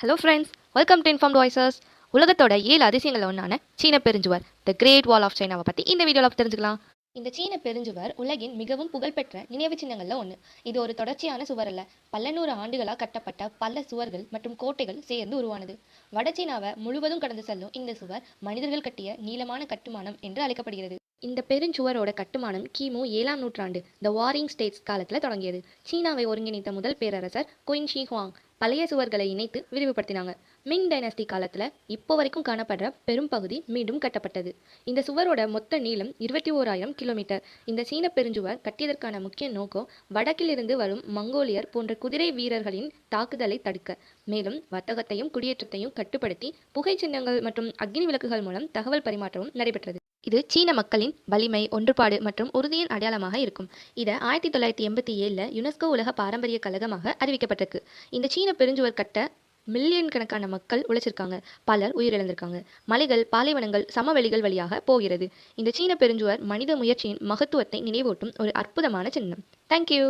Hello friends, welcome to informed voices. உலகத்தோட 7 அதிசயங்களில் ஒன்றான சீன பெருஞ்சுவர் த கிரேட் வால் ஆஃப் சைனாவை பற்றி இந்த வீடியோவில் தெரிஞ்சுக்கலாம். இந்த சீன பெருஞ்சுவர் உலகின் மிகவும் புகழ்பெற்ற நினைவு சின்னங்களில் ஒன்று. இது ஒரு தொடர்ச்சியான சுவர் அல்ல, பல நூறு ஆண்டுகளாக கட்டப்பட்ட பல சுவர்கள் மற்றும் கோட்டைகள் சேர்ந்து உருவானது. வட சீனாவை முழுவதும் கடந்து செல்லும் இந்த சுவர் மனிதர்கள் கட்டிய நீளமான கட்டுமானம் என்று அழைக்கப்படுகிறது. இந்த பெருஞ்சுவரோட கட்டுமானம் கிமு 7ஆம் நூற்றாண்டு த வாரிங் ஸ்டேட்ஸ் காலத்தில் தொடங்கியது. சீனாவை ஒருங்கிணைத்த முதல் பேரரசர் குயின் ஷி ஹுவாங் பழைய சுவர்களை இணைத்து விரிவுபடுத்தினாங்க. மிங் டைனஸ்டி காலத்தில் இப்போ வரைக்கும் காணப்படுற பெரும் பகுதி மீண்டும் கட்டப்பட்டது. இந்த சுவரோட மொத்த நீளம் 21,000 கிலோமீட்டர். இந்த சீன பெருஞ்சுவர் கட்டியதற்கான முக்கிய நோக்கம் வடக்கிலிருந்து வரும் மங்கோலியர் போன்ற குதிரை வீரர்களின் தாக்குதலை தடுக்க, மேலும் வர்த்தகத்தையும் குடியேற்றத்தையும் கட்டுப்படுத்தி புகை சின்னங்கள் மற்றும் அக்னி விளக்குகள் மூலம் தகவல் பரிமாற்றமும் நடைபெற்றது. இது சீன மக்களின் வலிமை, ஒன்றுபாடு மற்றும் உறுதியின் அடையாளமாக இருக்கும். இதை 1987 யுனெஸ்கோ உலக பாரம்பரிய கழகமாக அறிவிக்கப்பட்டிருக்கு. இந்த சீன பெருஞ்சுவர் கட்ட மில்லியன் கணக்கான மக்கள் உழைச்சிருக்காங்க. பலர் உயிரிழந்திருக்காங்க. மலைகள், பாலைவனங்கள், சமவெளிகள் வழியாக போகிறது. இந்த சீன பெருஞ்சுவர் மனித முயற்சியின் மகத்துவத்தை நினைவூட்டும் ஒரு அற்புதமான சின்னம். தேங்க்யூ.